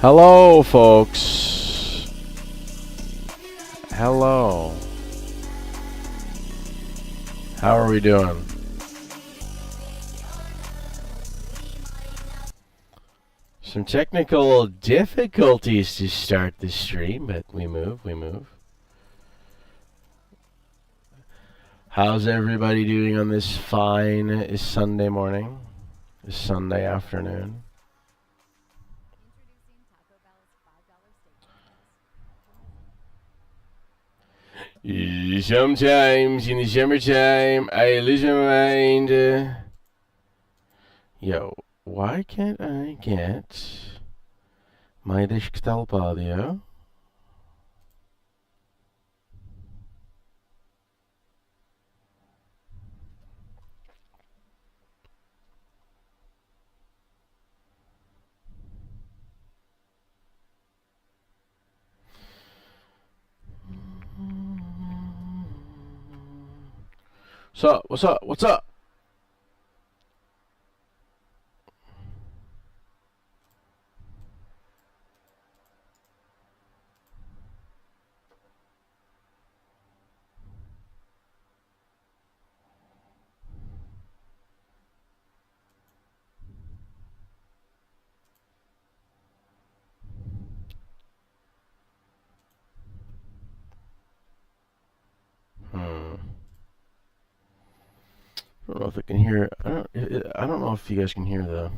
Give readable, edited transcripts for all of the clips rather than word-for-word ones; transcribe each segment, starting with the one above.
Hello, folks. Hello. How are we doing? Some technical difficulties to start the stream, but we move. How's everybody doing on this fine Sunday morning? This Sunday afternoon? Sometimes in the summertime, I lose my mind. Yo, why can't I get my desktop audio? What's up? I don't know if I can hear. I don't know if you guys can hear the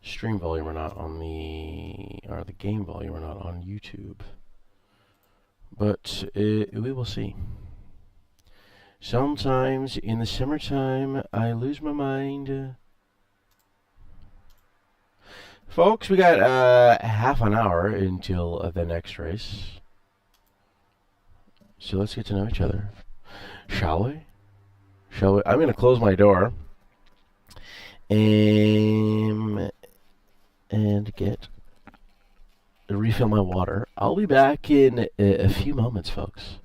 stream volume or not on the game volume or not on YouTube. But we will see. Sometimes in the summertime, I lose my mind. Folks, we got half an hour until the next race. So let's get to know each other. Shall we? I'm going to close my door and refill my water. I'll be back in a few moments, folks.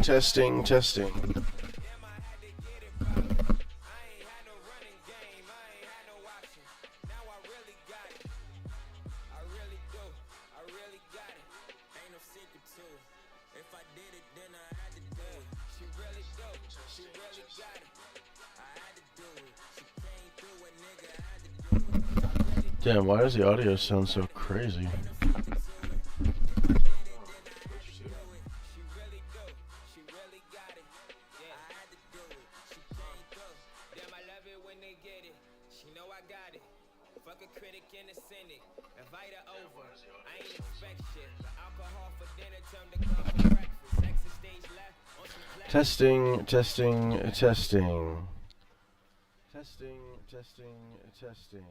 Testing, testing. Damn, why does the audio sound so crazy? Testing, testing, testing. Testing, testing, testing.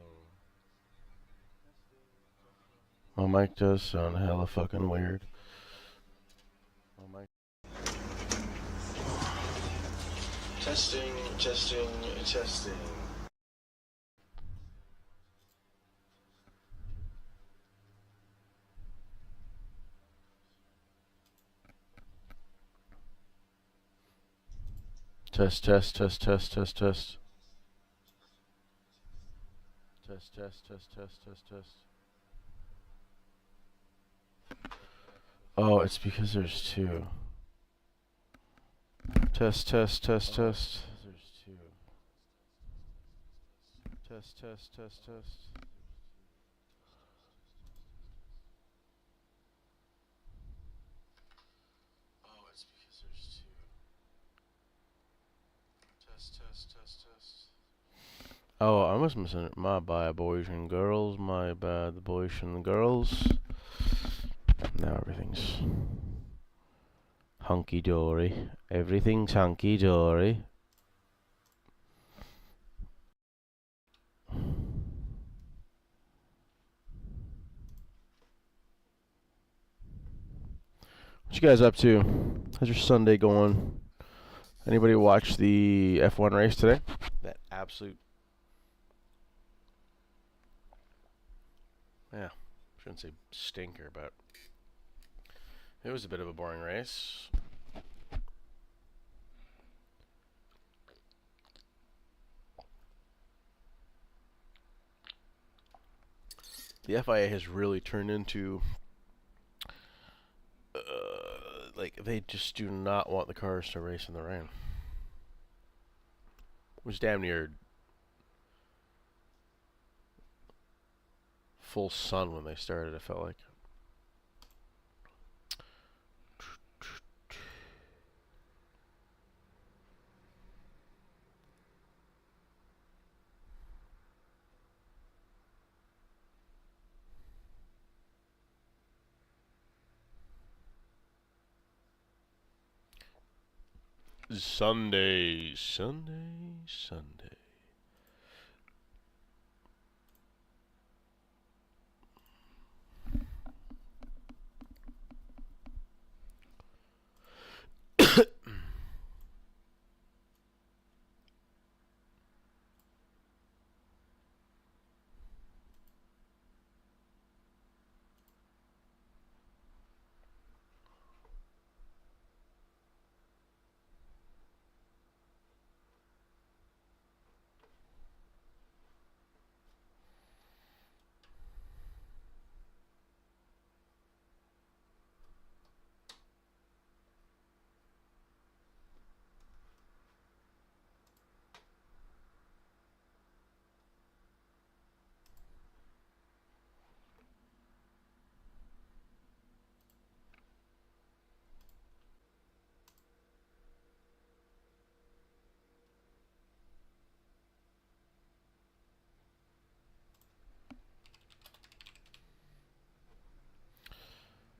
My mic does sound hella fucking weird. My mic. Testing, testing, testing. Test, test, test, test, test, test. Test, test, test, test, test, test. Oh, it's because there's two. Test, test, test, test. There's two. Test, test, test, test. Oh, it's because there's two. Test, test, test, test. Oh, I was missing it. My bad, boys and girls. My bad, the boys and the girls. Now everything's hunky-dory. Everything's hunky-dory. What you guys up to? How's your Sunday going? Anybody watch the F1 race today? That absolute... Yeah, shouldn't say stinker, but... It was a bit of a boring race. The FIA has really turned into... like, they just do not want the cars to race in the rain. It was damn near full sun when they started, it felt like. Sunday, Sunday, Sunday.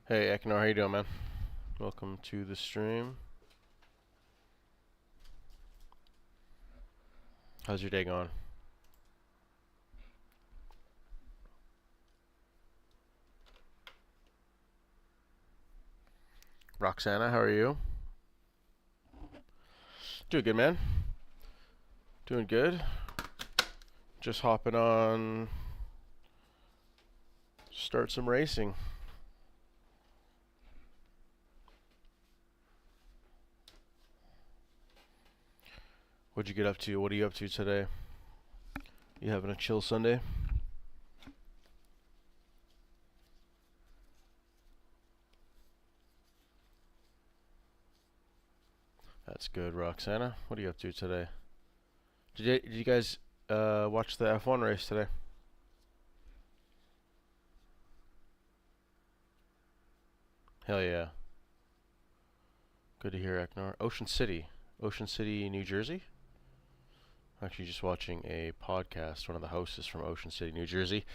Hey, Eknar, how you doing, man? Welcome to the stream. How's your day going? Roxana, how are you? Doing good, man. Doing good. Just hopping on. Start some racing. What'd you get up to? What are you up to today? You having a chill Sunday? That's good, Roxana. What are you up to today? Did you guys watch the F1 race today? Hell yeah. Good to hear, Eknar. Ocean City, New Jersey. Actually, just watching a podcast. One of the hosts is from Ocean City, New Jersey,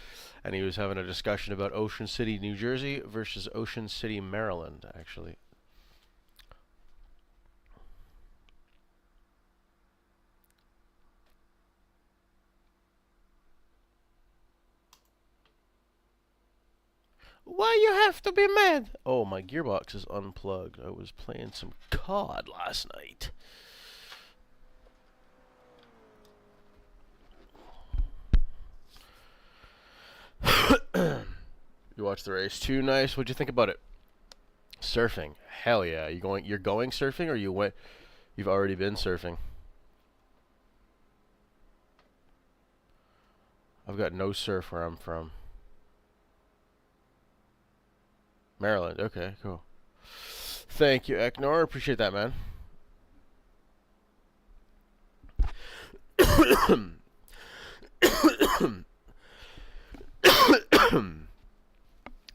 and he was having a discussion about Ocean City, New Jersey versus Ocean City, Maryland, actually. Why you have to be mad? Oh, my gearbox is unplugged. I was playing some COD last night. You watched the race too? Nice. What'd you think about it? Surfing. Hell yeah. You're going surfing, or you've already been surfing? I've got no surf where I'm from. Maryland. Okay, cool. Thank you, Eknor. Appreciate that, man.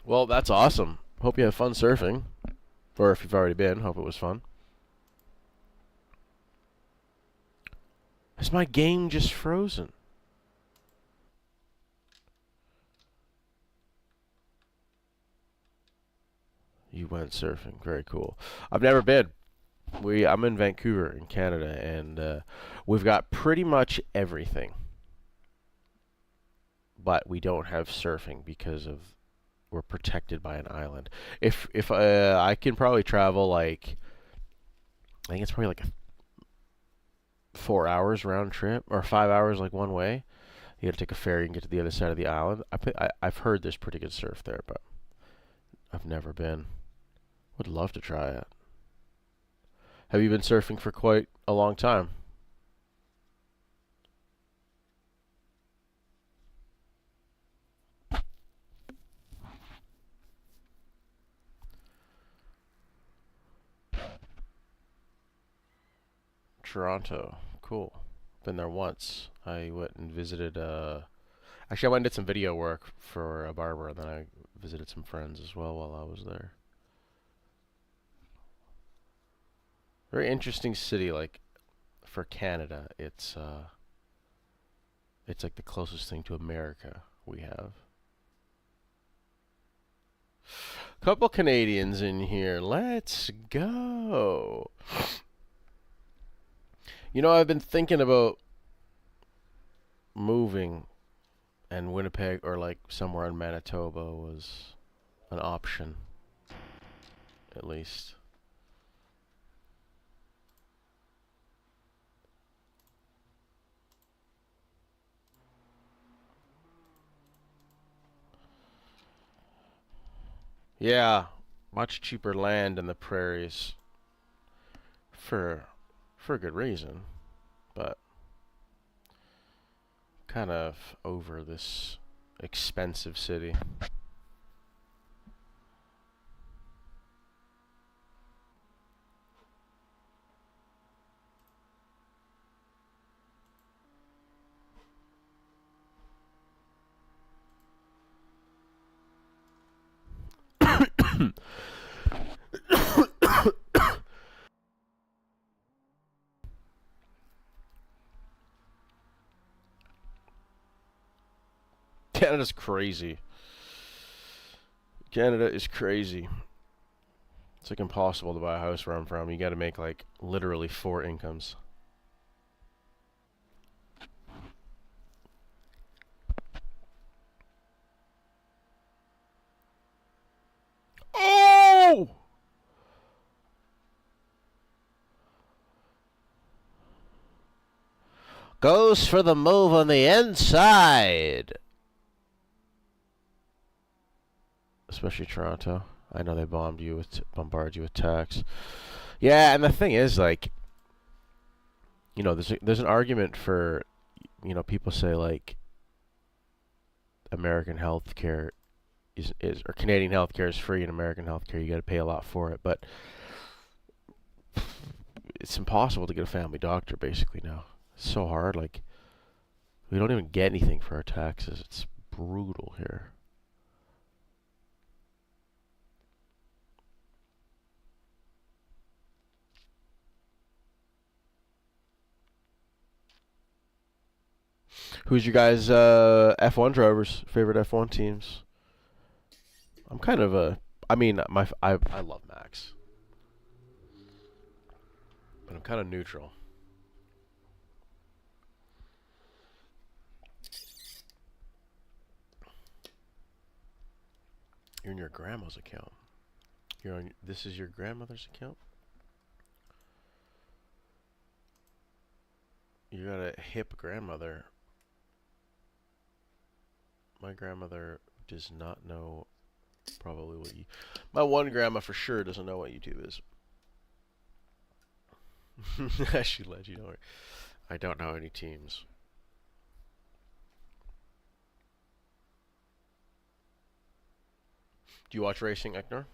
Well, that's awesome. Hope you have fun surfing. Or if you've already been, hope it was fun. Is my game just frozen? You went surfing. Very cool. I've never been. I'm in Vancouver in Canada, and we've got pretty much everything. But we don't have surfing because we're protected by an island. If I can probably travel, like, I think it's probably like 4 hours round trip, or 5 hours like one way. You got to take a ferry and get to the other side of the island. I've heard there's pretty good surf there, but I've never been. Would love to try it. Have you been surfing for quite a long time? Toronto. Cool. Been there once. I went and visited. Actually, I went and did some video work for a barber, and then I visited some friends as well while I was there. Very interesting city. Like, for Canada, it's like the closest thing to America we have. Couple Canadians in here. Let's go. You know, I've been thinking about moving, and Winnipeg or like somewhere in Manitoba was an option, at least. Yeah, much cheaper land in the prairies for for a good reason, but kind of over this expensive city. Canada's crazy. Canada is crazy. It's like impossible to buy a house where I'm from. You got to make like literally 4 incomes. Oh! Goes for the move on the inside. Especially Toronto. I know they bombard you with attacks. Yeah, and the thing is, like, you know, there's an argument for, you know, people say like American healthcare is or Canadian healthcare is free, and American healthcare you got to pay a lot for it, but it's impossible to get a family doctor basically now. It's so hard. Like, we don't even get anything for our taxes. It's brutal here. Who's your guys' F1 drivers? Favorite F1 teams? I'm kind of a. I mean, I love Max, but I'm kind of neutral. You're in your grandma's account. You're on. This is your grandmother's account. You got a hip grandmother. My grandmother does not know probably what you. My one grandma for sure doesn't know what YouTube is. She let you know. I don't know any teams. Do you watch racing, Eknor?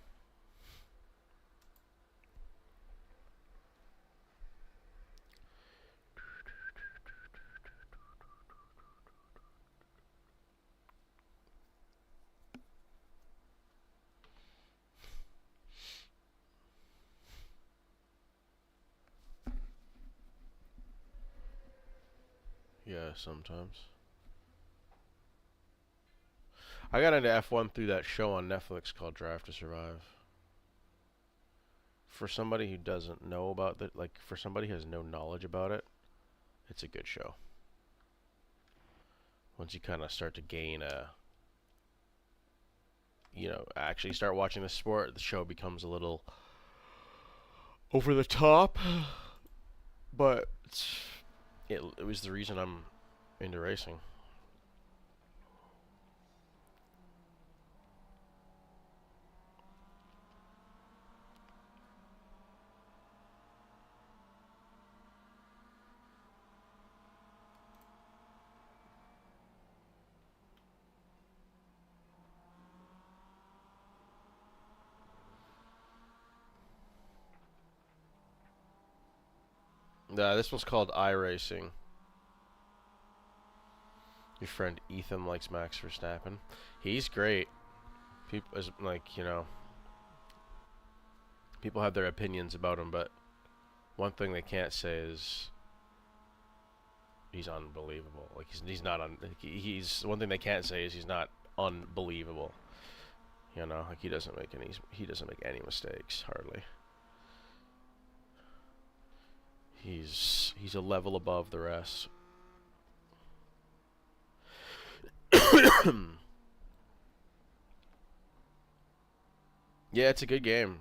Yeah, sometimes. I got into F1 through that show on Netflix called Drive to Survive. For somebody who doesn't know about that, like for somebody who has no knowledge about it, it's a good show. Once you kind of start to gain a, you know, actually start watching the sport, the show becomes a little over the top. But it was the reason I'm into racing. This one's called iRacing. Your friend Ethan likes Max Verstappen. He's great. People, like, you know, people have their opinions about him, but one thing they can't say is he's unbelievable. Like he's not he's one thing they can't say is he's not unbelievable. You know, like he doesn't make any mistakes hardly. He's a level above the rest. Yeah, it's a good game.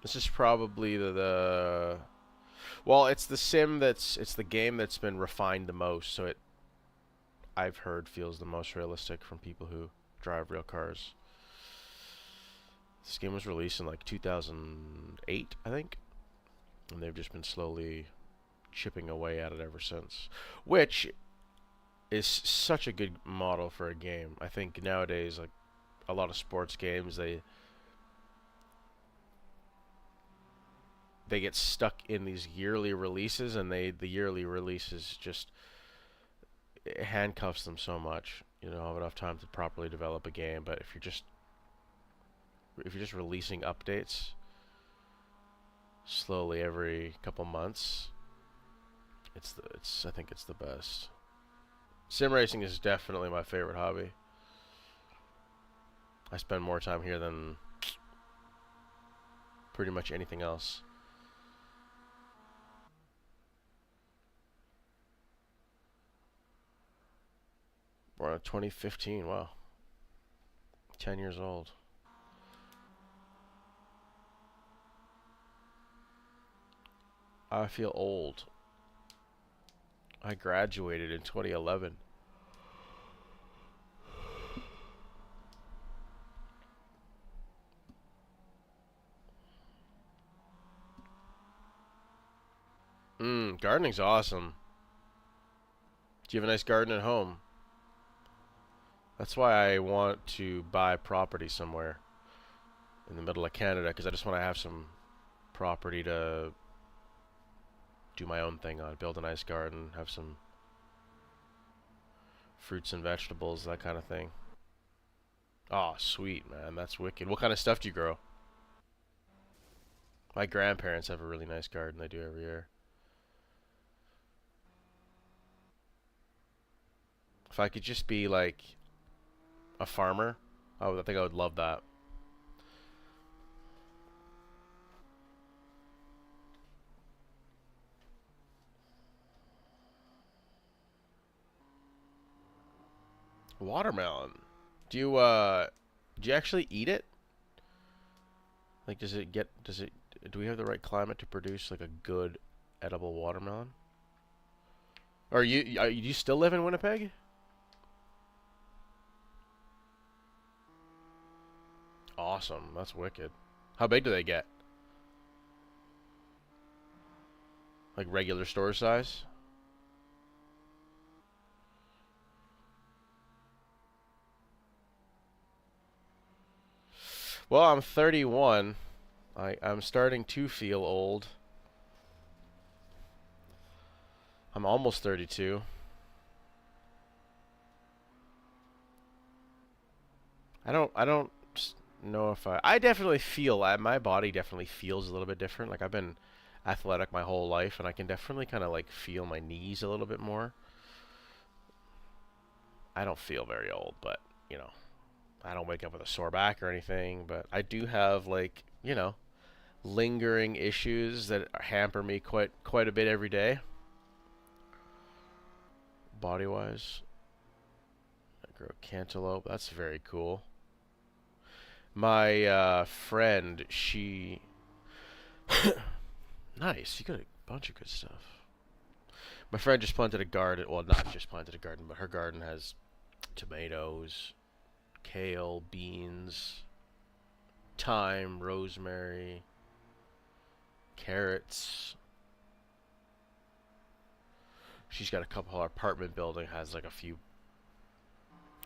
This is probably the well, it's the game that's been refined the most, so it I've heard feels the most realistic from people who drive real cars. This game was released in like 2008, I think, and they've just been slowly chipping away at it ever since, which is such a good model for a game. I think nowadays, like a lot of sports games, they get stuck in these yearly releases, and the yearly releases just handcuffs them so much. You don't have enough time to properly develop a game. But if you're just releasing updates slowly every couple months, I think it's the best. Sim racing is definitely my favorite hobby. I spend more time here than pretty much anything else. Born in 2015. Wow. 10 years old. I feel old. I graduated in 2011. Gardening's awesome. Do you have a nice garden at home? That's why I want to buy property somewhere in the middle of Canada, because I just want to have some property to do my own thing on. Build a nice garden, have some fruits and vegetables, that kind of thing. Oh, sweet, man. That's wicked. What kind of stuff do you grow? My grandparents have a really nice garden they do every year. If I could just be like a farmer, I think I would love that. Watermelon. Do you actually eat it? Like, do we have the right climate to produce like a good edible watermelon? Or you still live in Winnipeg? Awesome. That's wicked. How big do they get? Like regular store size? Well, I'm 31. I'm starting to feel old. I'm almost 32. I don't know if I definitely feel my body definitely feels a little bit different. Like I've been athletic my whole life and I can definitely kind of like feel my knees a little bit more. I don't feel very old, but you know, I don't wake up with a sore back or anything, but I do have like, lingering issues that hamper me quite a bit every day, body wise. I grow cantaloupe. That's very cool. My friend, she nice. You got a bunch of good stuff. My friend just planted a garden. Well, not just planted a garden, but her garden has tomatoes, kale, beans, thyme, rosemary, carrots. She's got a couple. Her apartment building has like a few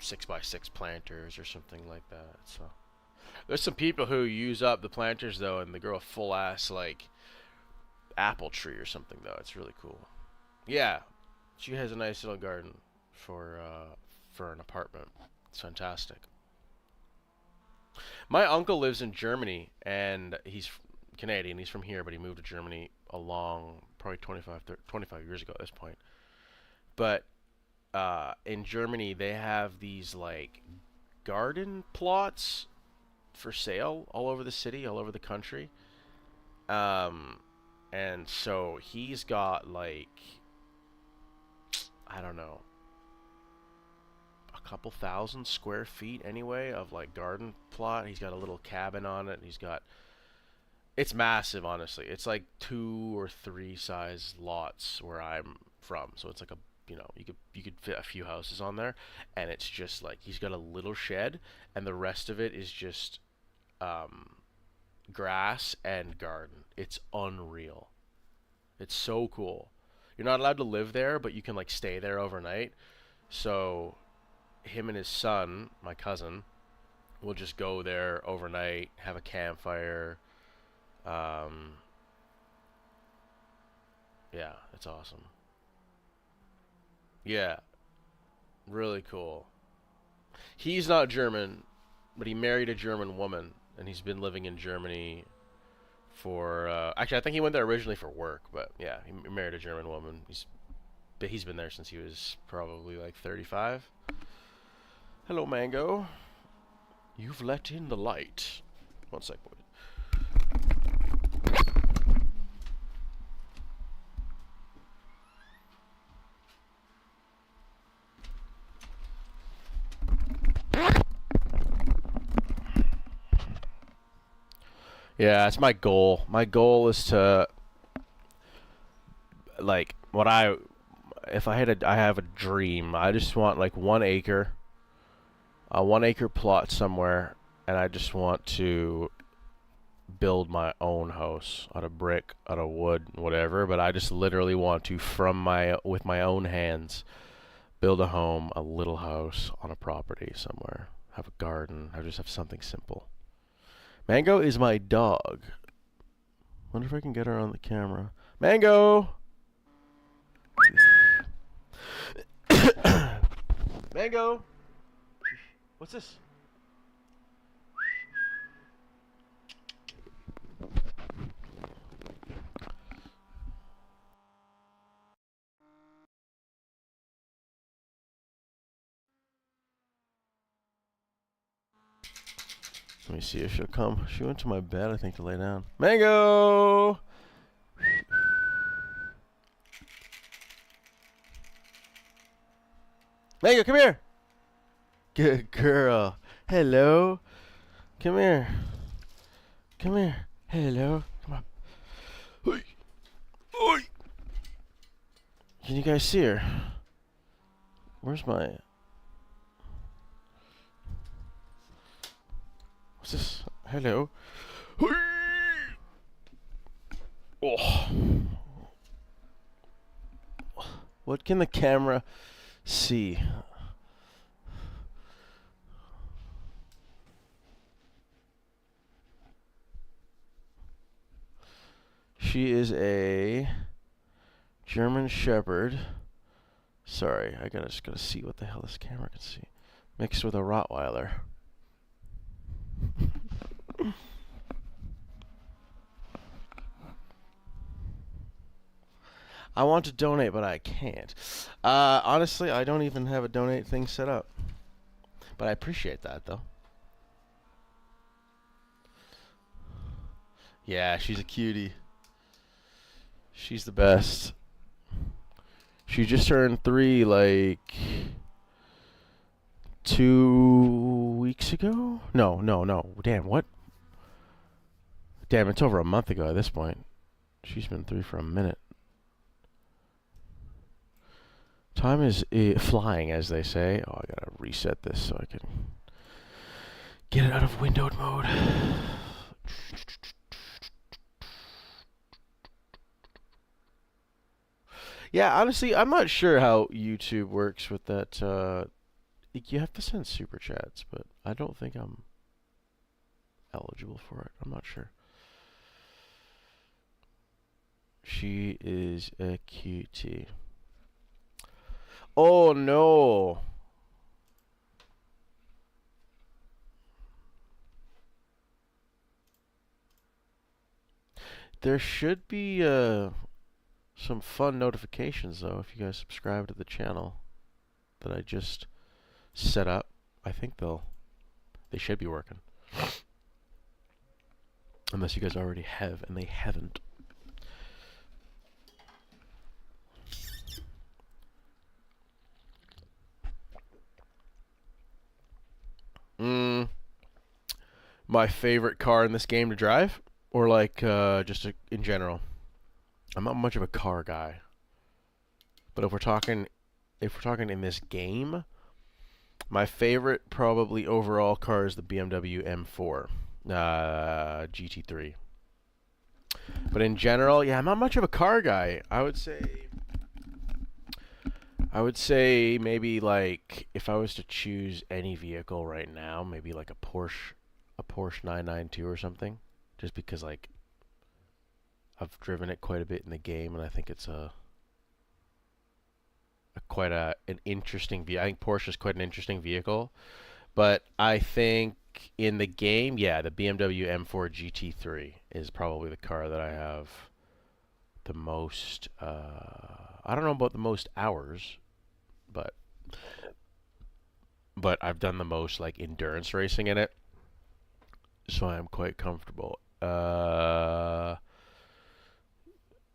6x6 planters or something like that. So there's some people who use up the planters though, and they grow a full ass like apple tree or something though. It's really cool. Yeah, she has a nice little garden for an apartment. It's fantastic. My uncle lives in Germany, and he's Canadian. He's from here, but he moved to Germany probably 25 years ago at this point. But in Germany, they have these like garden plots for sale all over the city, all over the country. Um, and so he's got like, I don't know, a couple thousand square feet anyway of like garden plot. He's got a little cabin on it. It's massive, honestly. It's like 2 or 3 size lots where I'm from. So it's like you could fit a few houses on there, and it's just like he's got a little shed, and the rest of it is just um, grass and garden. It's unreal. It's so cool. You're not allowed to live there, but you can like stay there overnight. So him and his son, my cousin, will just go there overnight, have a campfire. Um, yeah, it's awesome. Yeah, really cool. He's not German, but he married a German woman, and he's been living in Germany for. Actually, I think he went there originally for work, but yeah, he married a German woman. He's been there since he was probably like 35. Hello, Mango. You've let in the light. One sec, boys. Yeah, it's my goal. My goal is to, like, if I have a dream, I just want like 1 acre, a 1 acre plot somewhere, and I just want to build my own house out of brick, out of wood, whatever. But I just literally want to, with my own hands, build a home, a little house on a property somewhere. Have a garden. I just have something simple. Mango is my dog. Wonder if I can get her on the camera. Mango! Mango! What's this? Let me see if she'll come. She went to my bed, I think, to lay down. Mango! Mango, come here! Good girl. Hello. Come here. Come here. Hello. Come on. Oi. Oi. Can you guys see her? Where's my... What's this? Hello. Oi. Oh. What can the camera see? She is a German Shepherd. Sorry, I just gotta see what the hell this camera can see. Mixed with a Rottweiler. I want to donate, but I can't. Honestly, I don't even have a donate thing set up. But I appreciate that, though. Yeah, she's a cutie. She's the best. She just turned 3, like, 2 weeks ago? No. Damn, what? Damn, it's over a month ago at this point. She's been 3 for a minute. Time is flying, as they say. Oh, I gotta reset this so I can get it out of windowed mode. Yeah, honestly, I'm not sure how YouTube works with that. You have to send super chats, but I don't think I'm eligible for it. I'm not sure. She is a cutie. Oh no. There should be some fun notifications though if you guys subscribe to the channel that I just set up. I think they should be working. Unless you guys already have and they haven't. My favorite car in this game to drive, or like just in general. I'm not much of a car guy, but if we're talking in this game, my favorite probably overall car is the BMW M4 GT3. But in general, yeah, I'm not much of a car guy. I would say maybe like if I was to choose any vehicle right now, maybe like a Porsche 992 or something, just because like I've driven it quite a bit in the game and I think it's quite an interesting vehicle. I think Porsche is quite an interesting vehicle, but I think in the game, yeah, the BMW M4 GT3 is probably the car that I have the most. I don't know about the most hours, but I've done the most like endurance racing in it. why I'm quite comfortable.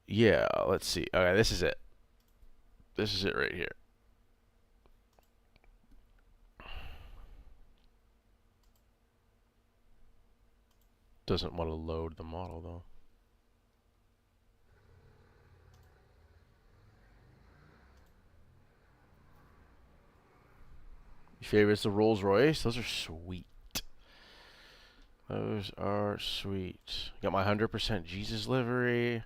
Yeah, let's see. Okay, this is it. This is it right here. Doesn't want to load the model though. Your favorite's the Rolls Royce? Those are sweet. Those are sweet. Got my 100% Jesus livery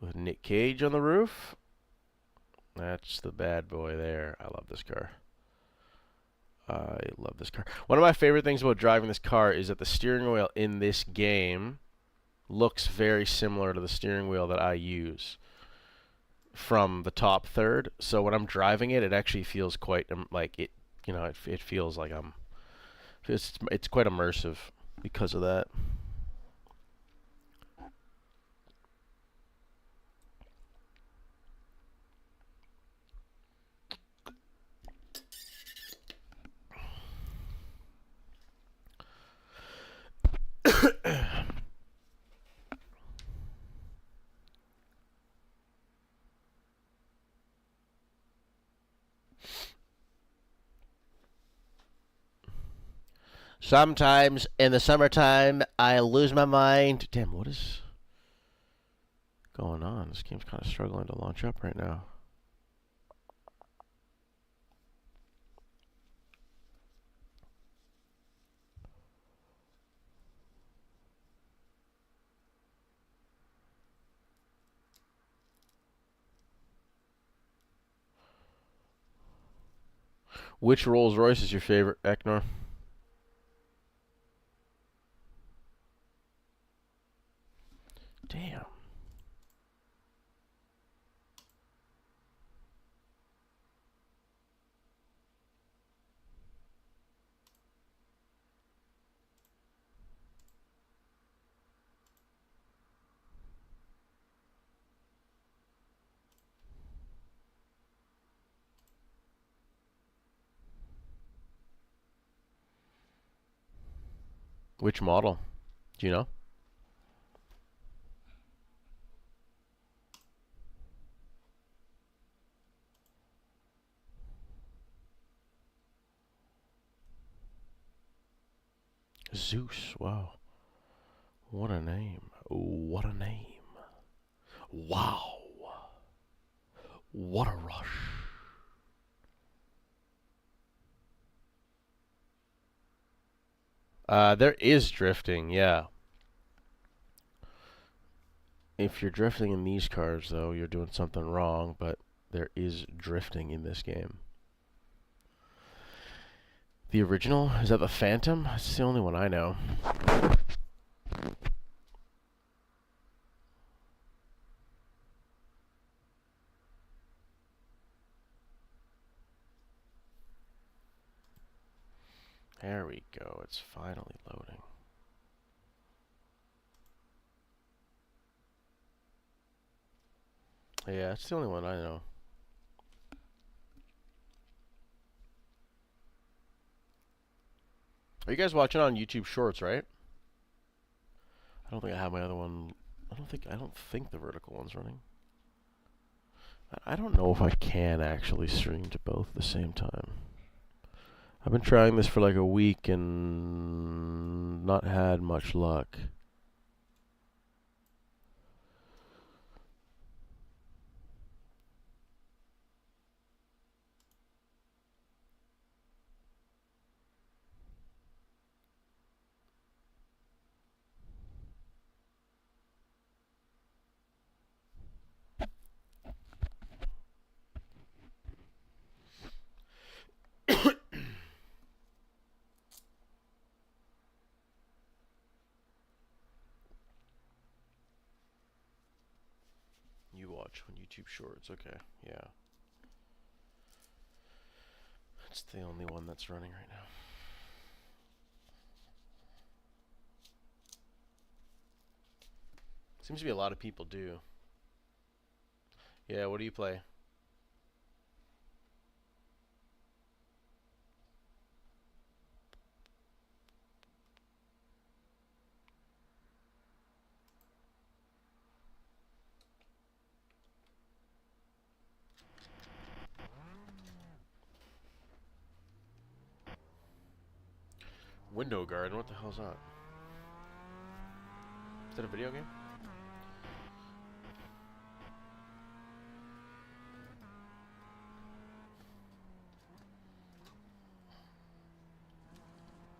with Nick Cage on the roof. That's the bad boy there. I love this car. I love this car. One of my favorite things about driving this car is that the steering wheel in this game looks very similar to the steering wheel that I use from the top third. So when I'm driving it, it actually feels quite like it. You know, it feels like it's quite immersive because of that. Sometimes in the summertime, I lose my mind. Damn, what is going on? This game's kind of struggling to launch up right now. Which Rolls Royce is your favorite, Eknor? Damn. Which model? Do you know? Zeus. Wow. What a name. What a name. Wow. What a rush. There is drifting, yeah. If you're drifting in these cars, though, you're doing something wrong, but there is drifting in this game. The original? Is that the Phantom? That's the only one I know. There we go. It's finally loading. Yeah, it's the only one I know. Are you guys watching on YouTube Shorts, right? I don't think I have my other one. I don't think the vertical one's running. I don't know if I can actually stream to both at the same time. I've been trying this for like a week and not had much luck. You watch on YouTube Shorts, okay, yeah. It's the only one that's running right now. Seems to be a lot of people do. Yeah, what do you play? Window Garden, what the hell's that? Is that a video game?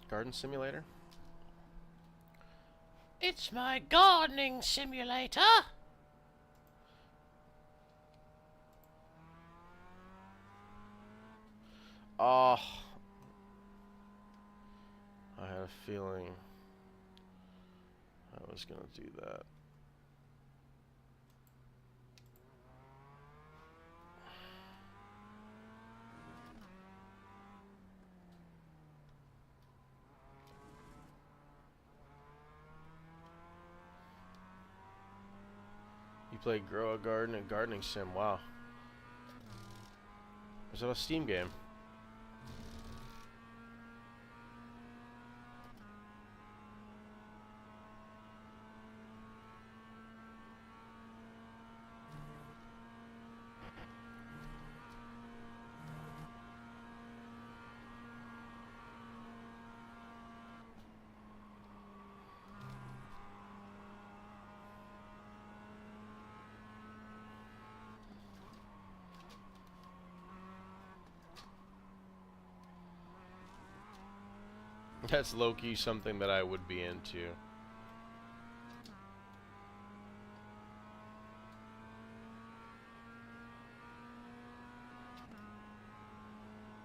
Garden Simulator? It's my gardening simulator. Oh, I had a feeling I was gonna do that. You play Grow a Garden and Gardening Sim, wow. Is that a Steam game? That's low-key something that I would be into.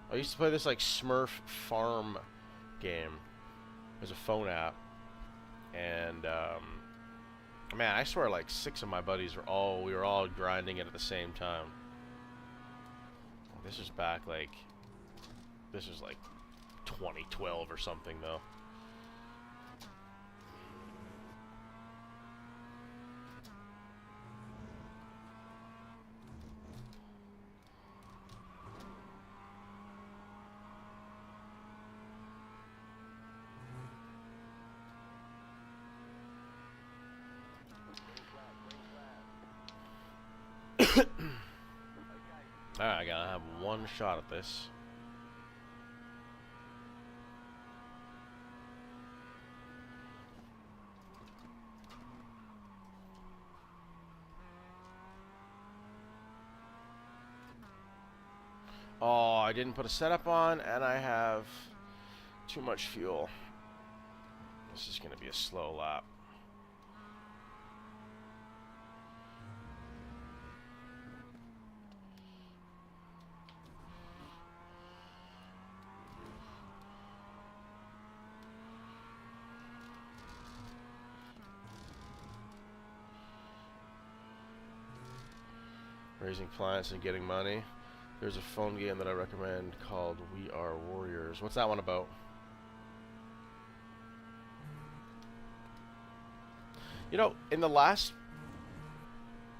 I used to play this like Smurf farm game. There's a phone app, and man, I swear like 6 of my buddies we were all grinding it at the same time. This is back like, this is like 2012 or something though. Alright, I gotta have one shot at this. Oh, I didn't put a setup on, and I have too much fuel. This is gonna be a slow lap. Raising plants and getting money. There's a phone game that I recommend called We Are Warriors. What's that one about? You know, in the last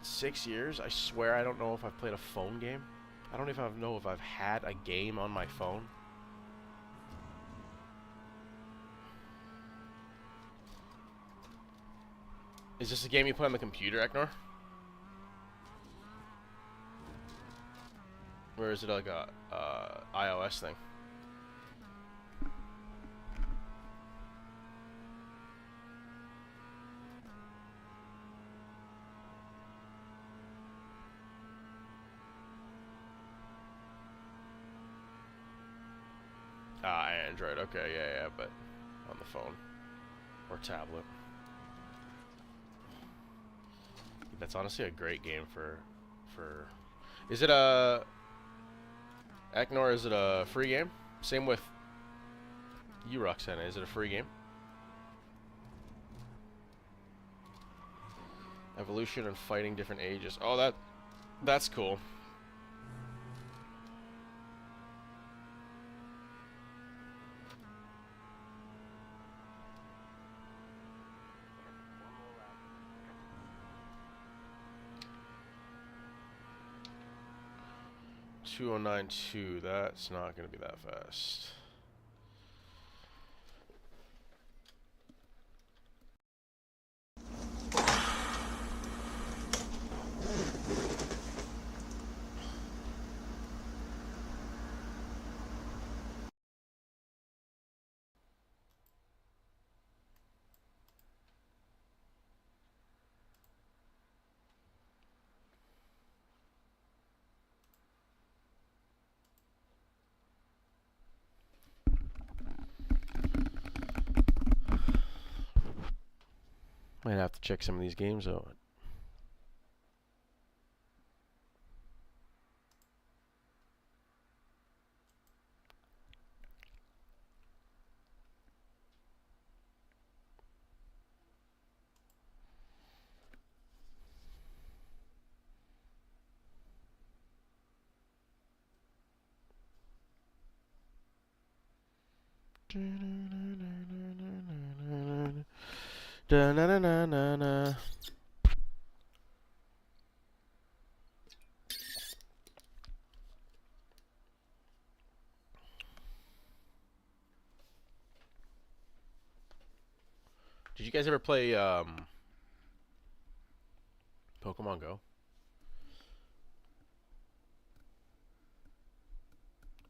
6 years, I swear I don't know if I've played a phone game. I don't even know if I've had a game on my phone. Is this a game you play on the computer, Eknor? Or is it like a iOS thing? Ah, Android. Okay, yeah, but on the phone or tablet. That's honestly a great game for. Is it a Eknor? Is it a free game? Same with you, Roxana. Is it a free game? Evolution and fighting different ages. Oh, that's cool. $2092. That's not going to be that fast. Might have to check some of these games out. Da-na-na-na-na-na. Did you guys ever play Pokemon Go?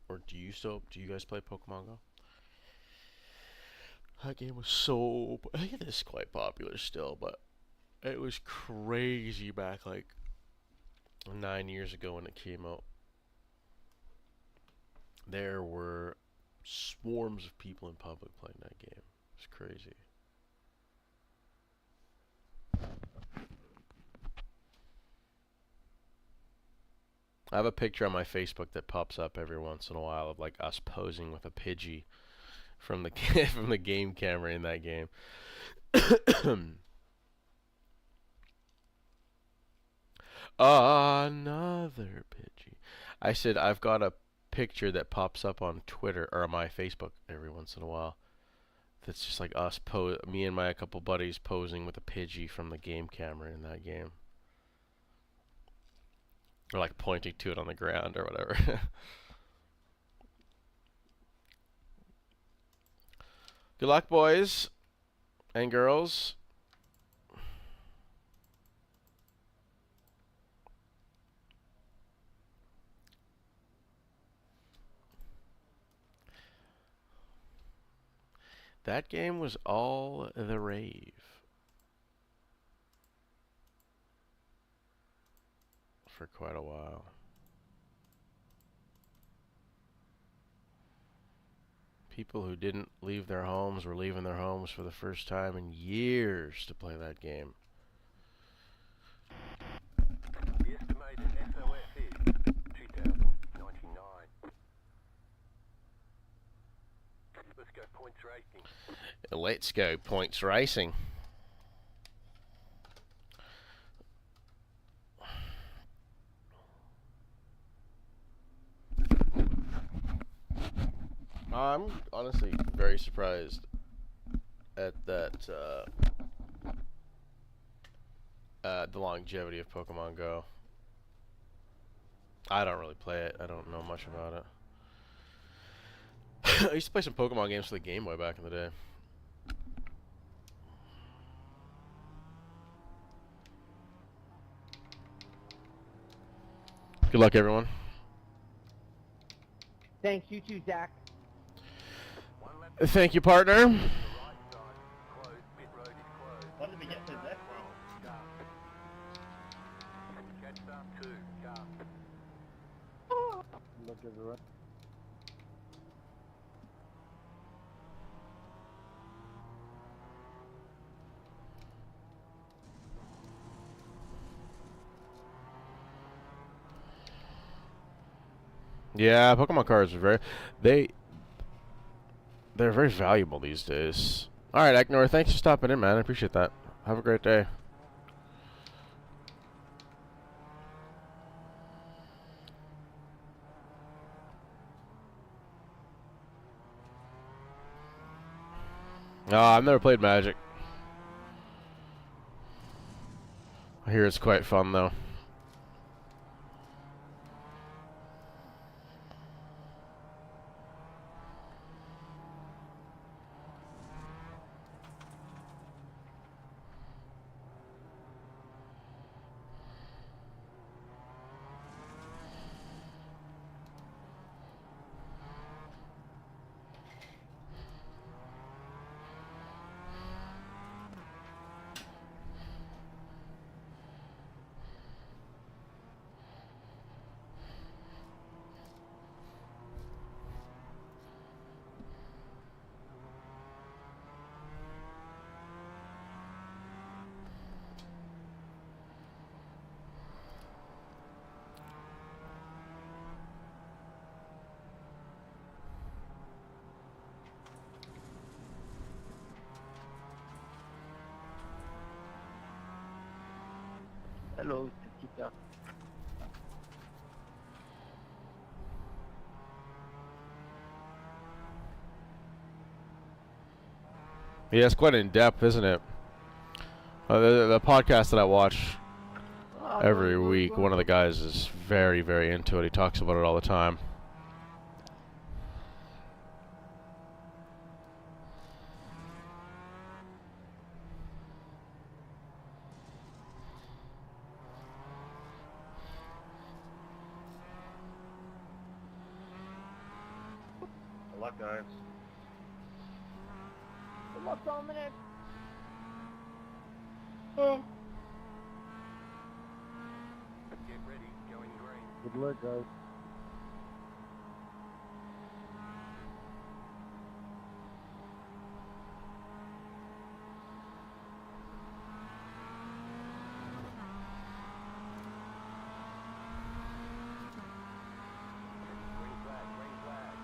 Or do you guys play Pokemon Go? That game was so... I think it is quite popular still, but it was crazy back like 9 years ago when it came out. There were swarms of people in public playing that game. It was crazy. I have a picture on my Facebook that pops up every once in a while of like us posing with a Pidgey from the from the game camera in that game. Another Pidgey. I said I've got a picture that pops up on Twitter or on my Facebook every once in a while. That's just like us me and my couple buddies posing with a Pidgey from the game camera in that game. Or like pointing to it on the ground or whatever. Good luck, boys and girls. That game was all the rave for quite a while. People who didn't leave their homes were leaving their homes for the first time in years to play that game. The estimated SOS is 2099. Let's go points racing. Let's go points racing. I'm honestly very surprised at that the longevity of Pokemon Go. I don't really play it. I don't know much about it. I used to play some Pokemon games for the Game Boy back in the day. Good luck, everyone. Thanks, you too, Zach. Thank you, partner. What did we get to that from? Look everywhere. Yeah, Pokemon cards are they're very valuable these days. All right, Eknor, thanks for stopping in, man. I appreciate that. Have a great day. I've never played Magic. I hear it's quite fun, though. Hello, Chica. Yeah, it's quite in depth, isn't it? The podcast that I watch every week, one of the guys is very, very into it. He talks about it all the time. Good luck, guys. Good luck, Dominic. Get ready, going green. Good luck, guys. Green flag, green flag.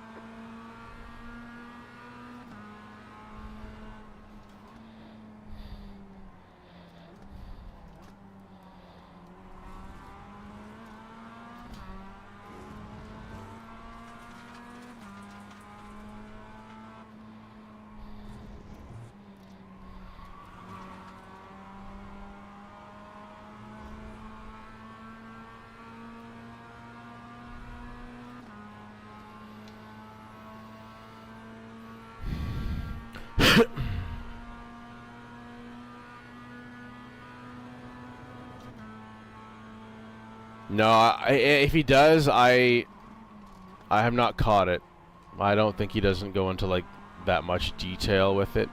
No, if he does, I have not caught it. I don't think he doesn't go into like that much detail with it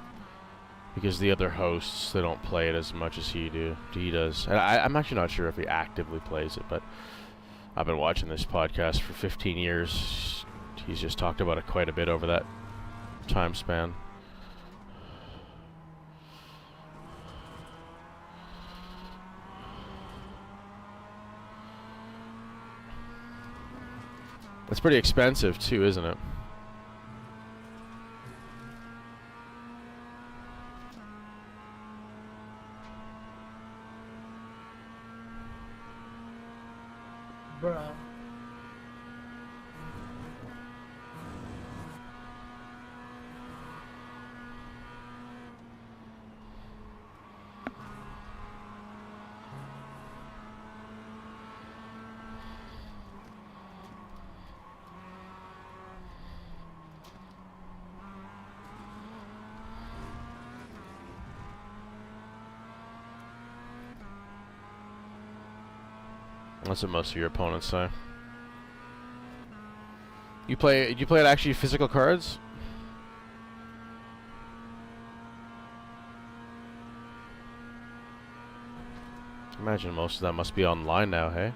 because the other hosts, they don't play it as much as he does. And I'm actually not sure if he actively plays it, but I've been watching this podcast for 15 years. He's just talked about it quite a bit over that time span. It's pretty expensive too, isn't it? Bruh. That's what most of your opponents say. Do you play it actually physical cards? Imagine most of that must be online now, hey?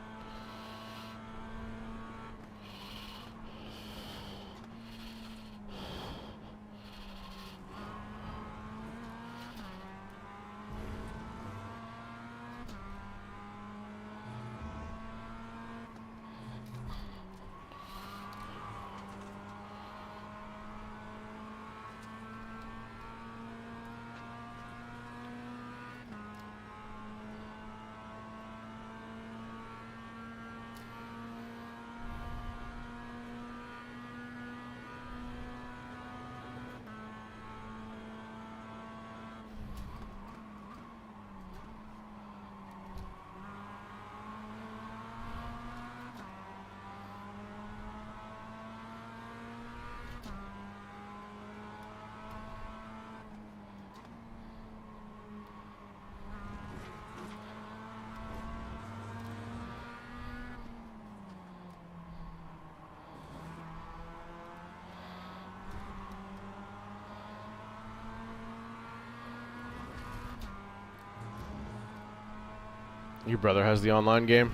Your brother has the online game?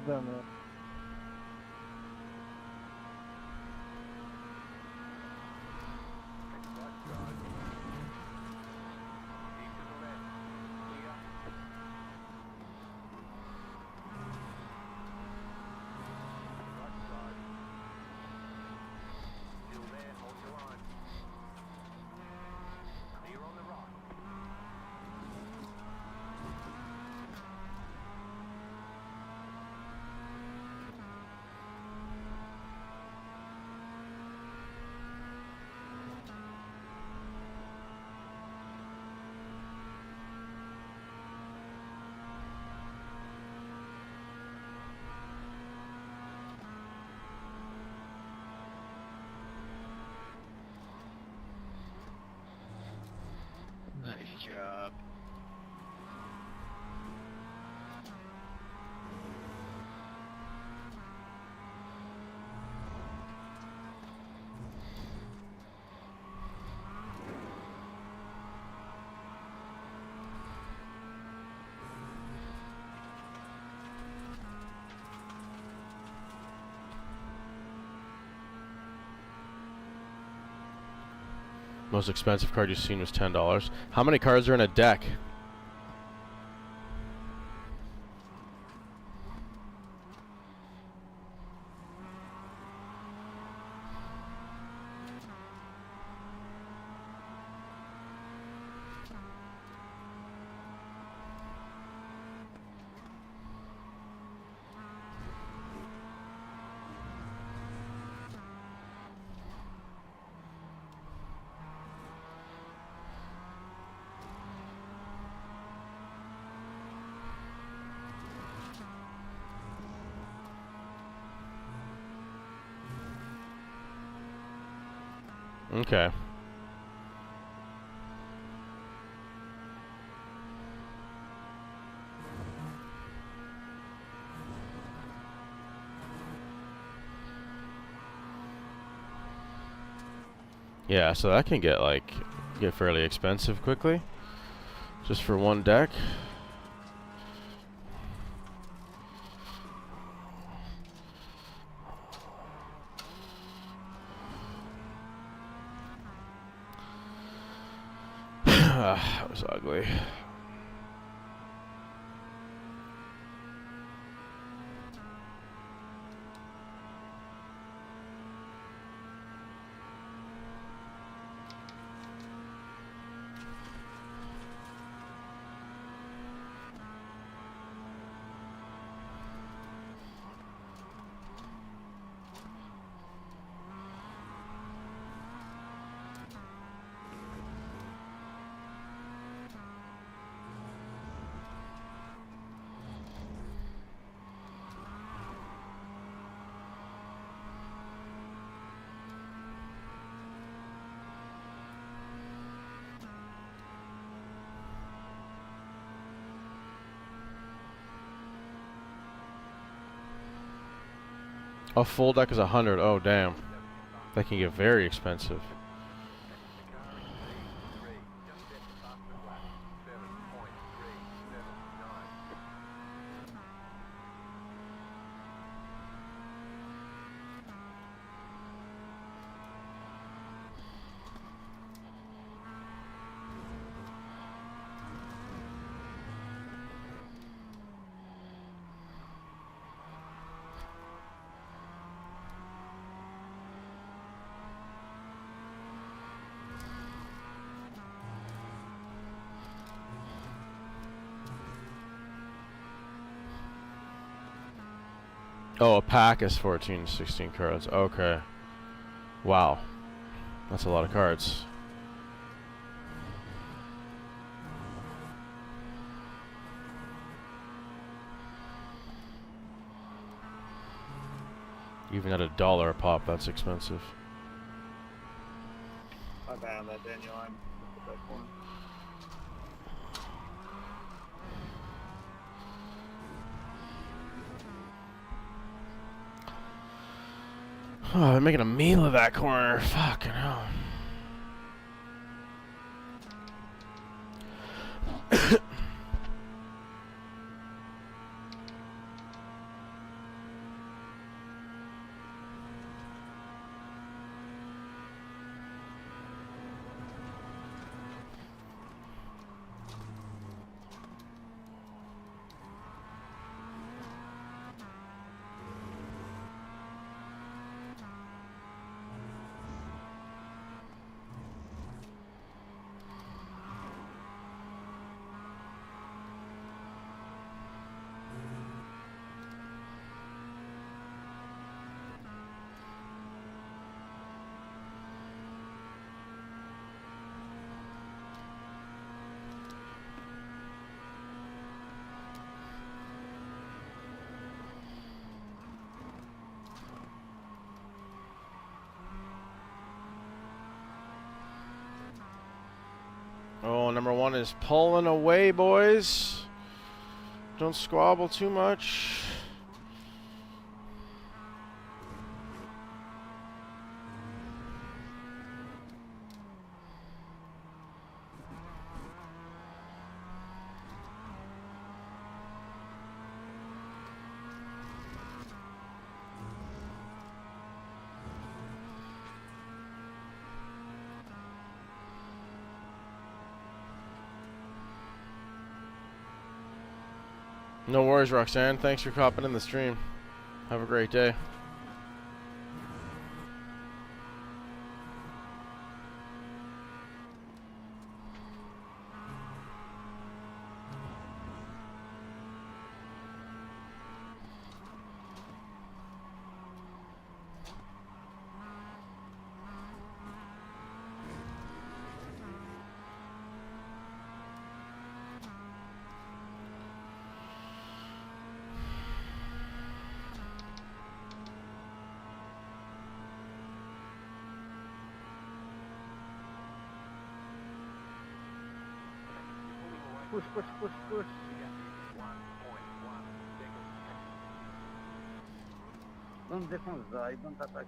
Damn it. Keep to the left. Clear. Right side. Still there, hold your line. Clear on the right. Most expensive card you've seen was $10. How many cards are in a deck? Okay. Yeah, so that can get fairly expensive quickly, just for one deck. That was ugly. A full deck is 100. Oh damn, that can get very expensive. Oh, a pack is 14, 16 cards. Okay. Wow. That's a lot of cards. Even at $1 a pop, that's expensive. My bad on that dandelion. That corner. Oh, they're making a meal of that corner. Fucking hell. Oh, number one is pulling away, boys. Don't squabble too much. No worries, Roxanne. Thanks for copping in the stream. Have a great day. You're pulling away. Push, push, push, push. 1.1 seconds. Don't defend, I don't attack.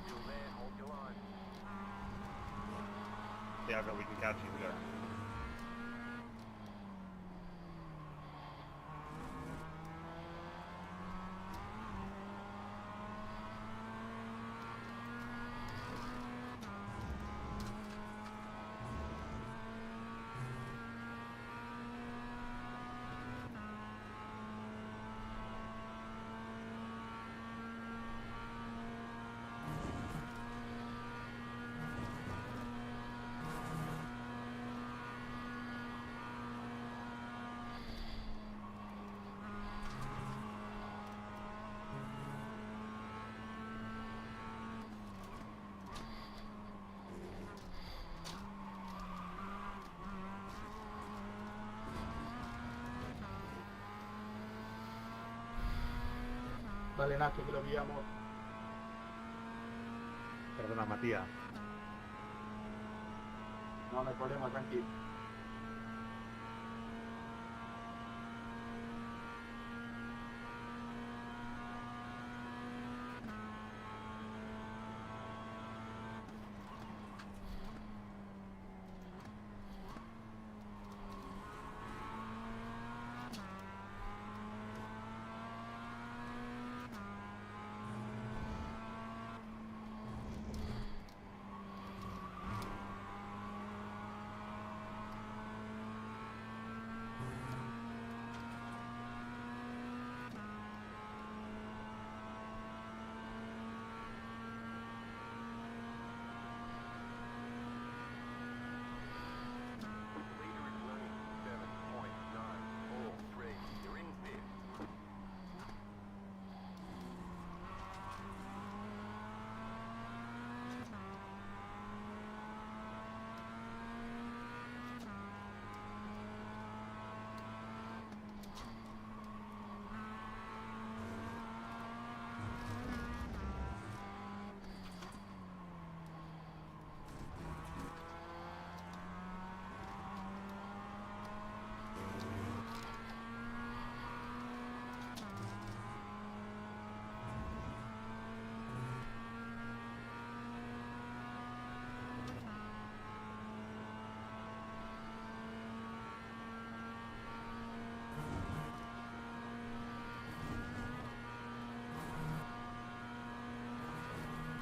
Still there, hold your line. Yeah, but we can catch you there. Vale, Nacho, que lo pillamos. Perdona, Matías. No, no hay problema, tranquilo. Leader is running 7.943. You're in fifth.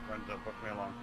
Brenda, book me along.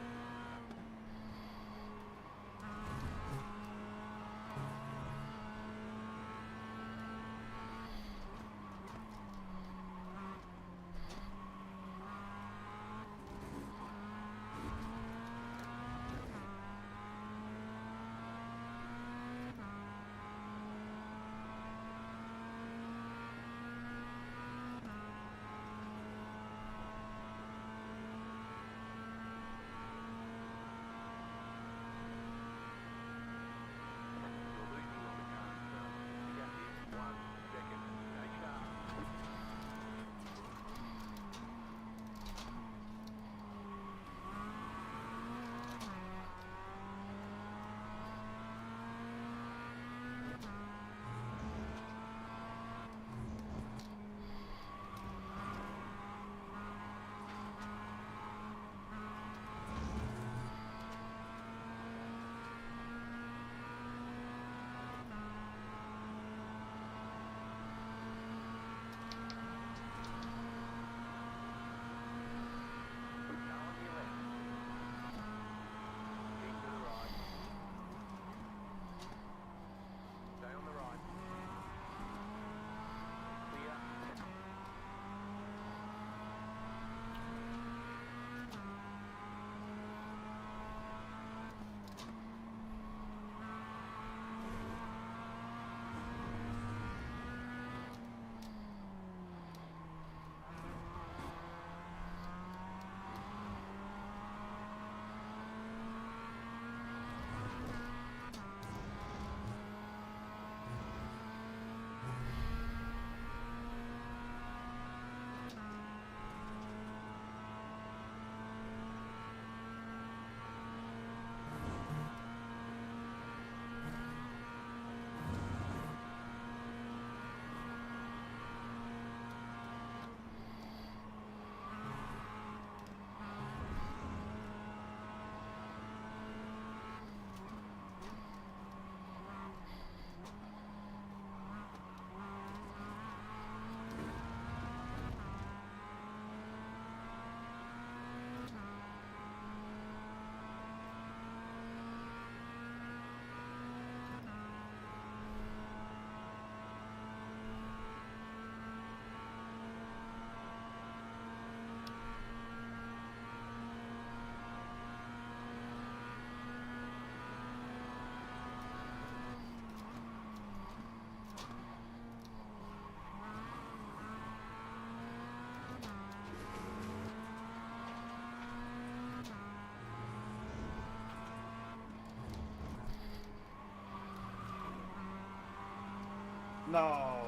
No.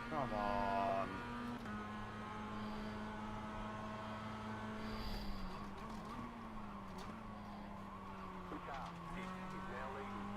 Come on. Car 6 is now leading.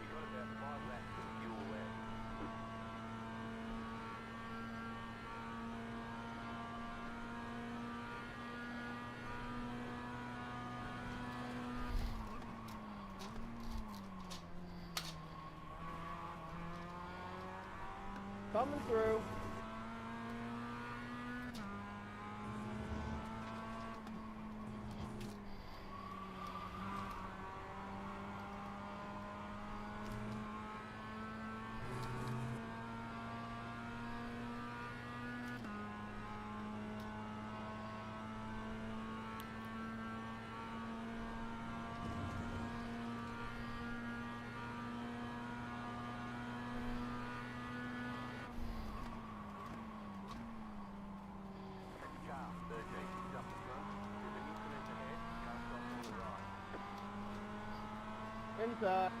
You got about 5 laps of fuel left. Coming through. Car 13 is up the front. There's an increment ahead. Car stops on the right. Inside.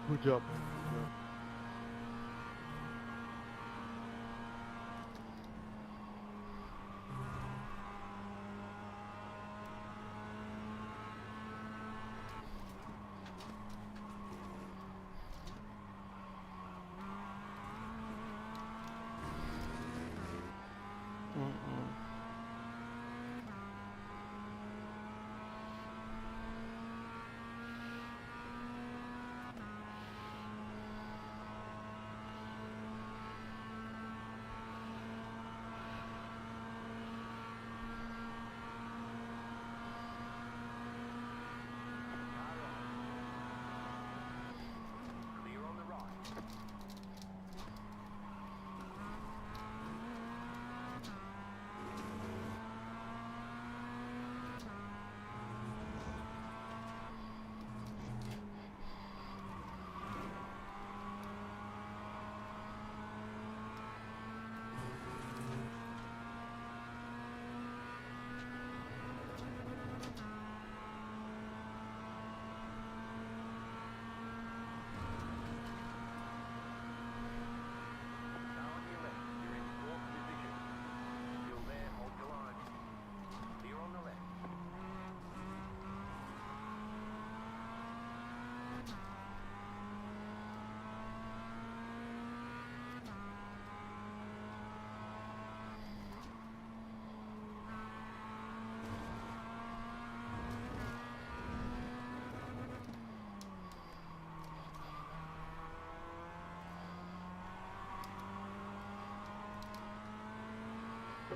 Good job.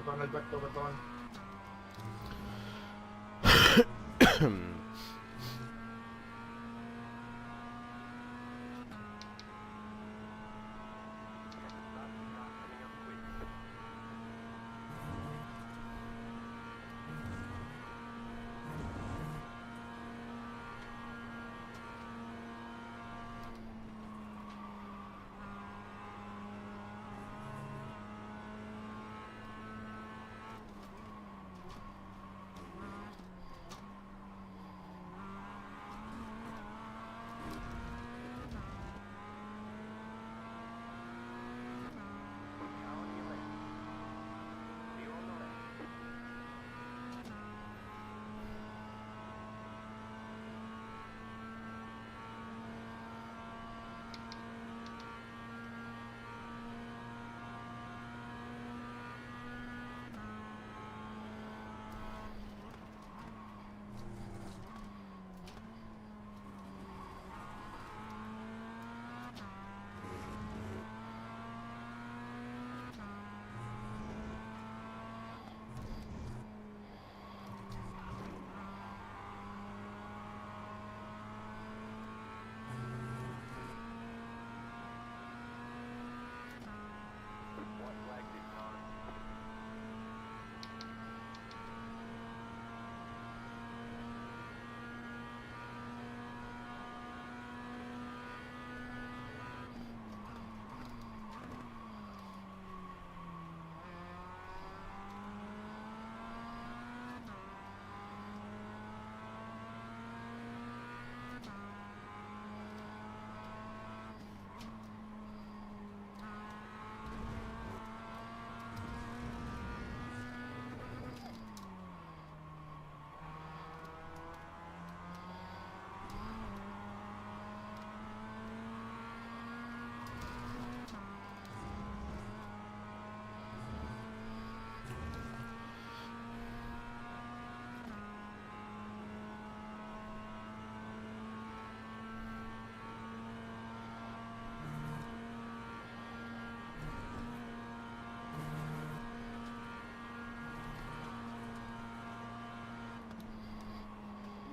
Perdón, Alberto, perdón.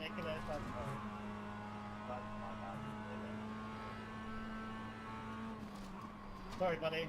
Making it fun. Sorry, buddy.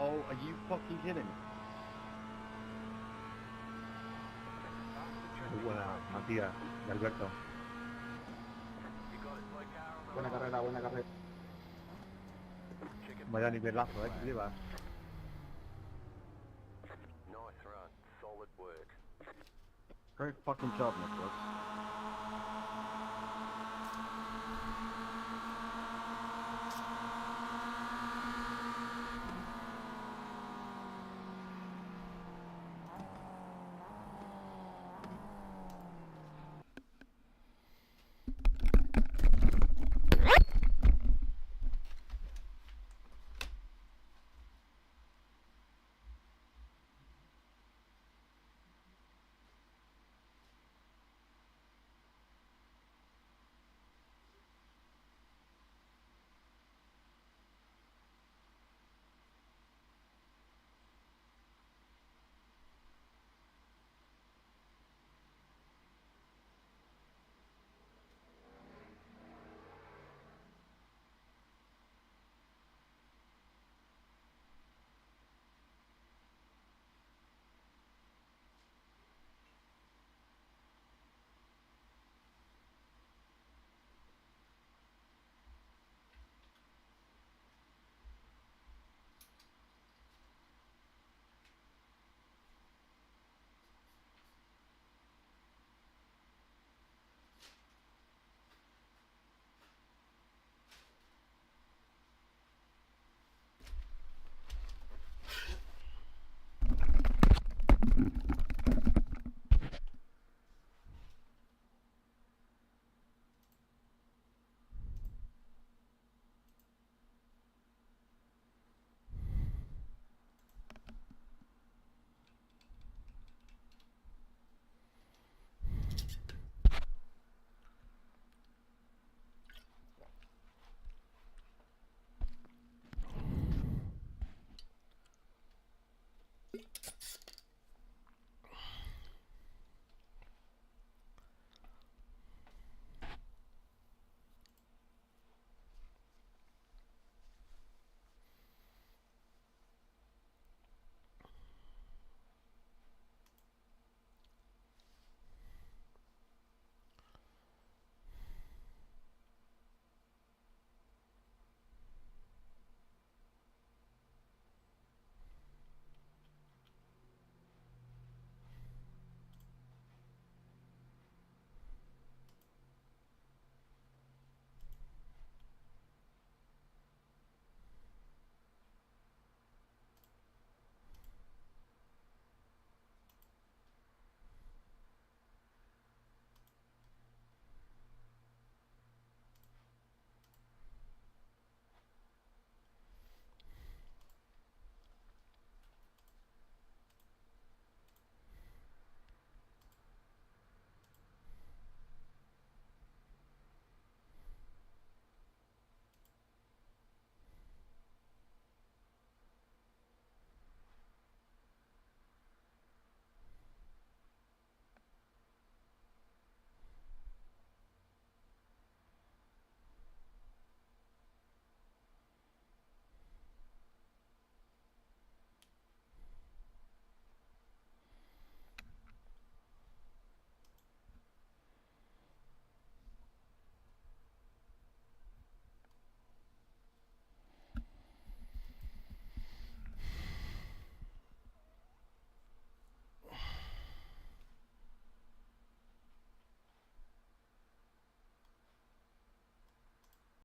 Oh, are you fucking kidding me? Buena, Matías y Alberto. Buena carrera, buena carrera. Vaya nivelazo, que llevas. Great fucking job, Nicholas. it.